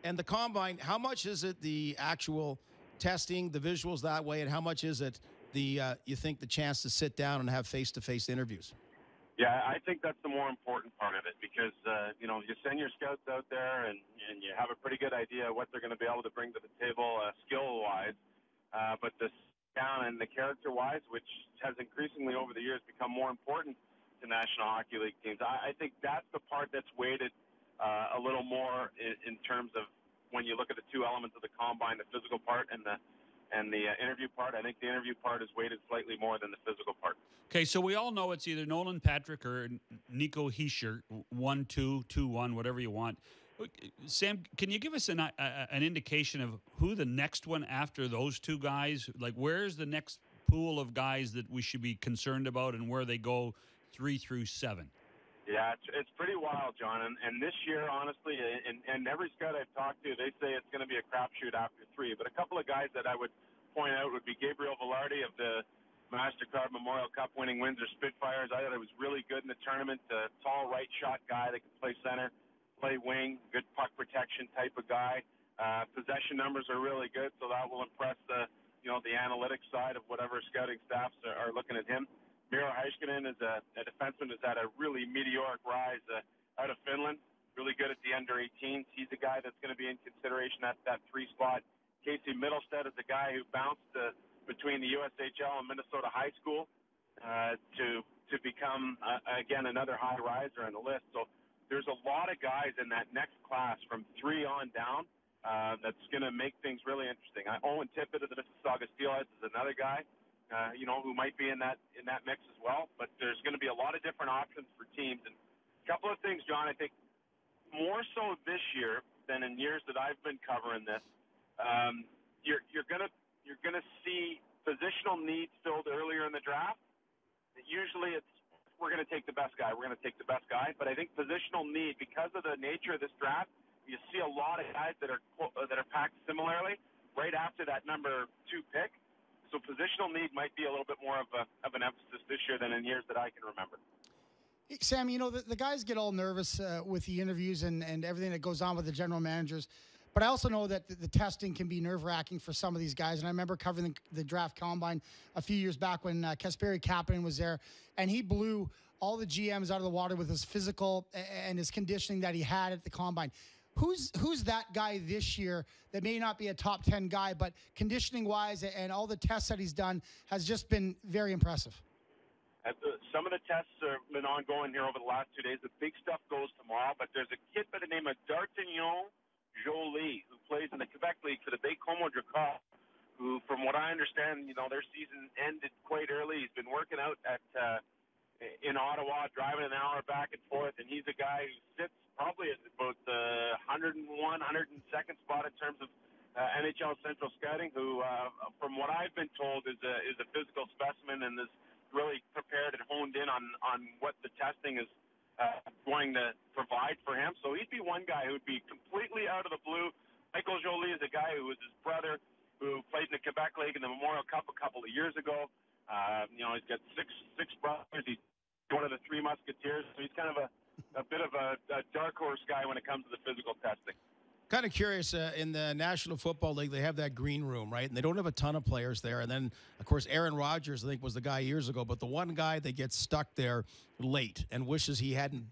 And the combine, how much is it the actual testing, the visuals that way, and how much is it you think the chance to sit down and have face-to-face interviews? Yeah, I think that's the more important part of it because, you send your scouts out there and you have a pretty good idea what they're going to be able to bring to the table skill-wise. But the down and the character-wise, which has increasingly over the years become more important to National Hockey League teams, I think that's the part that's weighted a little more in terms of when you look at the two elements of the combine, the physical part and the interview part. I think the interview part is weighted slightly more than the physical part. Okay, so we all know it's either Nolan Patrick or Nico Hischier, 1-2, 2-1, whatever you want. Sam, can you give us an indication of who the next one after those two guys? Like, where's the next pool of guys that we should be concerned about, and where they go 3 through 7? Yeah, it's pretty wild, John. And this year, honestly, and every scout I've talked to, they say it's going to be a crapshoot after 3. But a couple of guys that I would point out would be Gabriel Velarde of the MasterCard Memorial Cup winning Windsor Spitfires. I thought he was really good in the tournament. A tall right shot guy that can play center, play wing, good puck protection type of guy. Possession numbers are really good, so that will impress the analytics side of whatever scouting staffs are looking at him. Miro Heiskanen is a defenseman who's had a really meteoric rise out of Finland, really good at the under-18s. He's a guy that's going to be in consideration at that 3 spot. Casey Middlestead is a guy who bounced between the USHL and Minnesota High School to become, again, another high riser on the list. So there's a lot of guys in that next class from 3 on down that's going to make things really interesting. Owen Tippett of the Mississauga Steelheads is another guy, who might be in that mix as well. But there's going to be a lot of different options for teams. And a couple of things, John, I think more so this year than in years that I've been covering this, you're gonna see positional needs filled earlier in the draft. Usually we're going to take the best guy. We're going to take the best guy. But I think positional need, because of the nature of this draft, you see a lot of guys that are packed similarly right after that number 2 pick. So positional need might be a little bit more of an emphasis this year than in years that I can remember. Sam, the guys get all nervous with the interviews and everything that goes on with the general managers. But I also know that the testing can be nerve-wracking for some of these guys. And I remember covering the draft combine a few years back when Kasperi Kapanen was there, and he blew all the GMs out of the water with his physical and his conditioning that he had at the combine. Who's that guy this year that may not be a top 10 guy, but conditioning-wise and all the tests that he's done has just been very impressive? Some of the tests have been ongoing here over the last 2 days. The big stuff goes tomorrow, but there's a kid by the name of D'Artagnan Jolie, who plays in the Quebec League for the Baie-Comeau Drakkar, who, from what I understand, their season ended quite early. He's been working out in Ottawa, driving an hour back and forth, and he's a guy who sits probably at about the 101, 102nd spot in terms of NHL Central Scouting, who, from what I've been told, is a physical specimen and is really prepared and honed in on what the testing is going to provide for him. So he'd be one guy who would be completely out of the blue. Michael Jolie is a guy who was his brother, who played in the Quebec League in the Memorial Cup a couple of years ago. He's got six brothers. He's one of the 3 Musketeers. So he's kind of a bit of a dark horse guy when it comes to the physical testing. Kind of curious, in the National Football League, they have that green room, right? And they don't have a ton of players there. And then, of course, Aaron Rodgers, I think, was the guy years ago. But the one guy that gets stuck there late and wishes he hadn't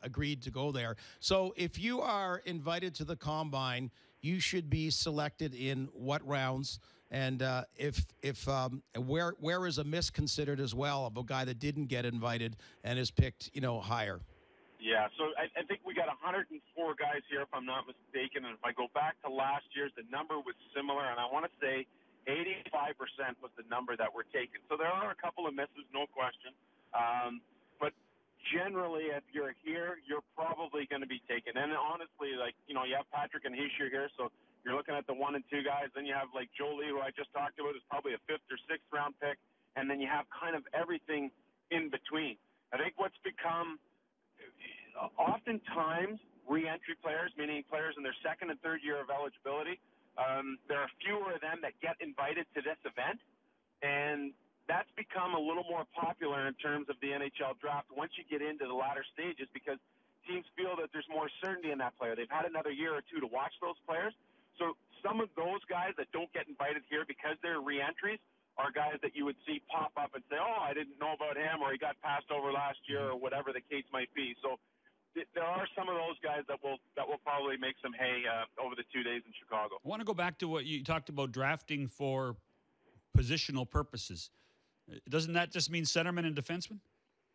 agreed to go there. So if you are invited to the Combine, you should be selected in what rounds? And where is a miss considered as well of a guy that didn't get invited and is picked, higher? Yeah, so I think we got 104 guys here, if I'm not mistaken. And if I go back to last year's, the number was similar. And I want to say 85% was the number that were taken. So there are a couple of misses, no question. But generally, if you're here, you're probably going to be taken. And honestly, you have Patrick and Hischier here, so you're looking at the 1 and 2 guys. Then you have Jolie, who I just talked about, is probably a 5th or 6th round pick. And then you have kind of everything in between. I think what's become oftentimes re-entry players, meaning players in their 2nd and 3rd year of eligibility, there are fewer of them that get invited to this event, and that's become a little more popular in terms of the NHL draft once you get into the latter stages, because teams feel that there's more certainty in that player. They've had another year or two to watch those players. So some of those guys that don't get invited here because they're re-entries are guys that you would see pop up and say, oh, I didn't know about him, or he got passed over last year, or whatever the case might be. So there are some of those guys that will probably make some hay over the 2 days in Chicago. I want to go back to what you talked about, drafting for positional purposes. Doesn't that just mean centerman and defenseman?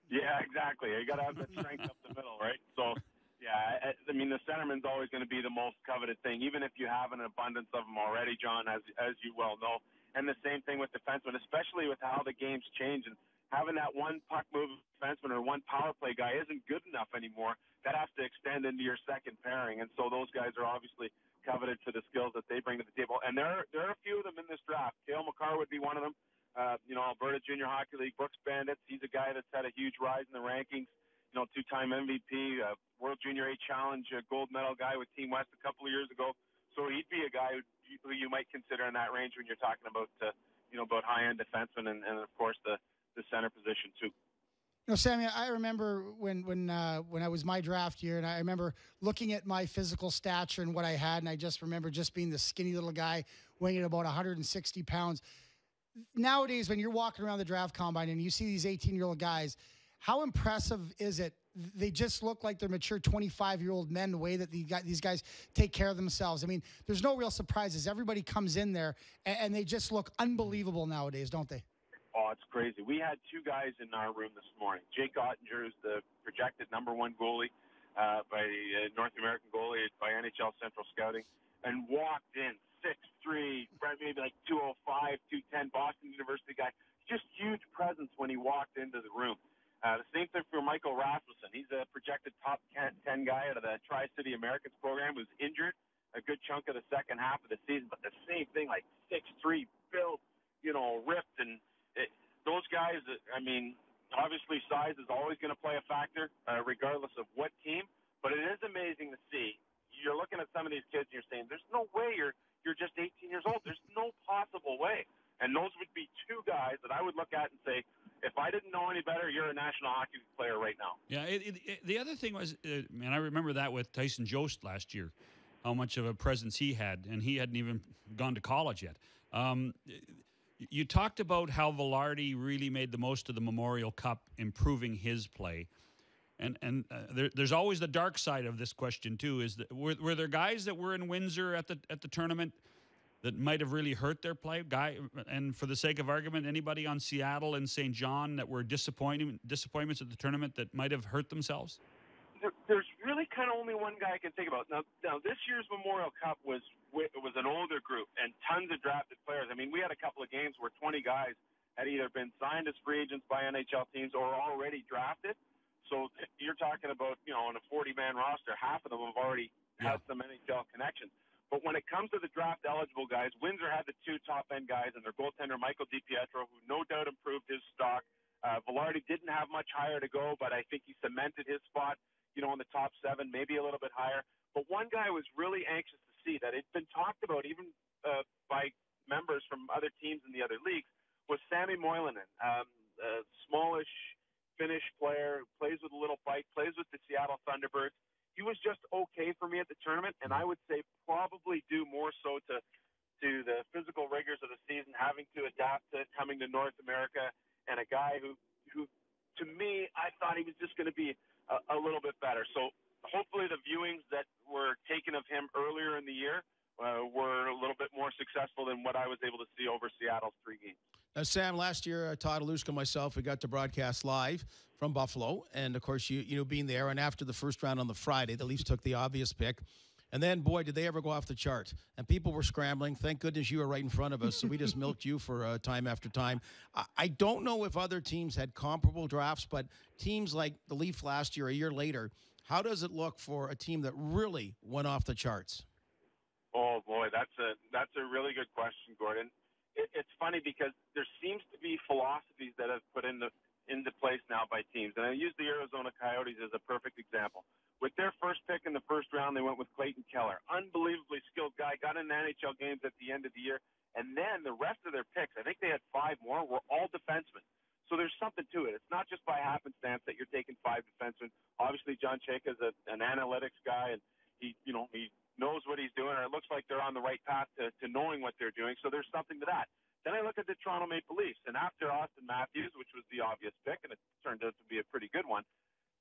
Yeah, exactly. You got to have the strength up the middle, right? So, yeah, I mean, the centerman's always going to be the most coveted thing, even if you have an abundance of them already, John, as you well know. And the same thing with defensemen, especially with how the game's changed. And having that one puck move defenseman or one power play guy isn't good enough anymore. That has to extend into your second pairing. And so those guys are obviously coveted for the skills that they bring to the table. And there are a few of them in this draft. Cale Makar would be one of them. Alberta Junior Hockey League Brooks Bandits. He's a guy that's had a huge rise in the rankings. Two-time MVP, World Junior A Challenge gold medal guy with Team West a couple of years ago. So he'd be a guy who you might consider in that range when you're talking about about high-end defensemen and of course the center position too. Sammy, I remember when I was my draft year, and I remember looking at my physical stature and what I had, and I just remember just being the skinny little guy weighing about 160 pounds. Nowadays, when you're walking around the draft combine and you see these 18-year-old guys, how impressive is it? They just look like they're mature 25-year-old men, the way that these guys take care of themselves. I mean, there's no real surprises. Everybody comes in there, and they just look unbelievable nowadays, don't they? Oh, it's crazy. We had two guys in our room this morning. Jake Ottinger is the projected #1 goalie by North American goalie by NHL Central Scouting, and walked in 6'3", maybe like 205, 210, Boston University guy. Just huge presence when he walked into the room. The same thing for Michael Rasmussen. He's a projected top 10 guy out of the Tri-City Americans program who's injured a good chunk of the second half of the season, but the same thing, like 6'3", built, ripped. And those guys, I mean, obviously size is always going to play a factor regardless of what team, but it is amazing to see. You're looking at some of these kids and you're saying, there's no way you're just 18 years old. There's no possible way. And those would be two guys that I would look at and say, if I didn't know any better, you're a National Hockey League player right now. Yeah, the other thing was, man, I remember that with Tyson Jost last year, how much of a presence he had, and he hadn't even gone to college yet. You talked about how Velarde really made the most of the Memorial Cup, improving his play. And there's always the dark side of this question too. Is that were there guys that were in Windsor at the tournament that might have really hurt their play? And for the sake of argument, anybody on Seattle and St. John that were disappointments at the tournament that might have hurt themselves? There's really kind of only one guy I can think about. Now this year's Memorial Cup was an older group and tons of drafted players. I mean, we had a couple of games where 20 guys had either been signed as free agents by NHL teams or already drafted. So you're talking about, on a 40-man roster, half of them have already had some NHL connections. But when it comes to the draft-eligible guys, Windsor had the two top-end guys and their goaltender, Michael DiPietro, who no doubt improved his stock. Velarde didn't have much higher to go, but I think he cemented his spot, in the top 7, maybe a little bit higher. But one guy I was really anxious to see that it's been talked about even by members from other teams in the other leagues was Sami Moilanen, a smallish Finnish player, plays with a little bite, plays with the Seattle Thunderbirds. He was just okay for me at the tournament, and I would say probably due more so to the physical rigors of the season, having to adapt to coming to North America, and a guy who to me, I thought he was just going to be a little bit better. So hopefully the viewings that were taken of him earlier in the year were a little bit more successful than what I was able to see over Seattle's 3 games. Sam, last year, Todd Alushka and myself, we got to broadcast live from Buffalo. And, of course, you being there. And after the first round on the Friday, the Leafs took the obvious pick. And then, boy, did they ever go off the chart. And people were scrambling. Thank goodness you were right in front of us, so we just milked you for time after time. I don't know if other teams had comparable drafts, but teams like the Leafs last year, a year later, how does it look for a team that really went off the charts? Oh, boy, that's a really good question, Gordon. It's funny because there seems to be philosophies that have put into place now by teams. And I use the Arizona Coyotes as a perfect example. With their first pick in the first round, they went with Clayton Keller. Unbelievably skilled guy, got in NHL games at the end of the year. And then the rest of their picks, I think they had 5 more, were all defensemen. So there's something to it. It's not just by happenstance that you're taking 5 defensemen. Obviously, John Chayka is an analytics guy, and he knows what he's doing, or it looks like they're on the right path to knowing what they're doing. So there's something to that. Then I look at the Toronto Maple Leafs, and after Austin Matthews, which was the obvious pick, and it turned out to be a pretty good one,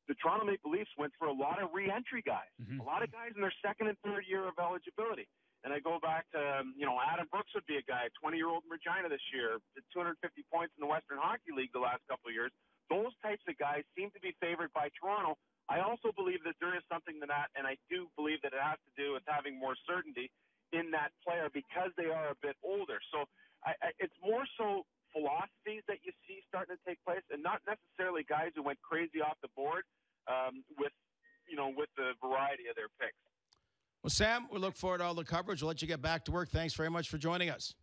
the Toronto Maple Leafs went for a lot of re-entry guys, a lot of guys in their second and third year of eligibility. And I go back to, Adam Brooks would be a guy, 20-year-old in Regina this year, did 250 points in the Western Hockey League the last couple of years. Those types of guys seem to be favored by Toronto. I also believe that there is something to that, and I do believe that it has to do with having more certainty in that player because they are a bit older. So it's more so philosophies that you see starting to take place, and not necessarily guys who went crazy off the board with the variety of their picks. Well, Sam, we look forward to all the coverage. We'll let you get back to work. Thanks very much for joining us.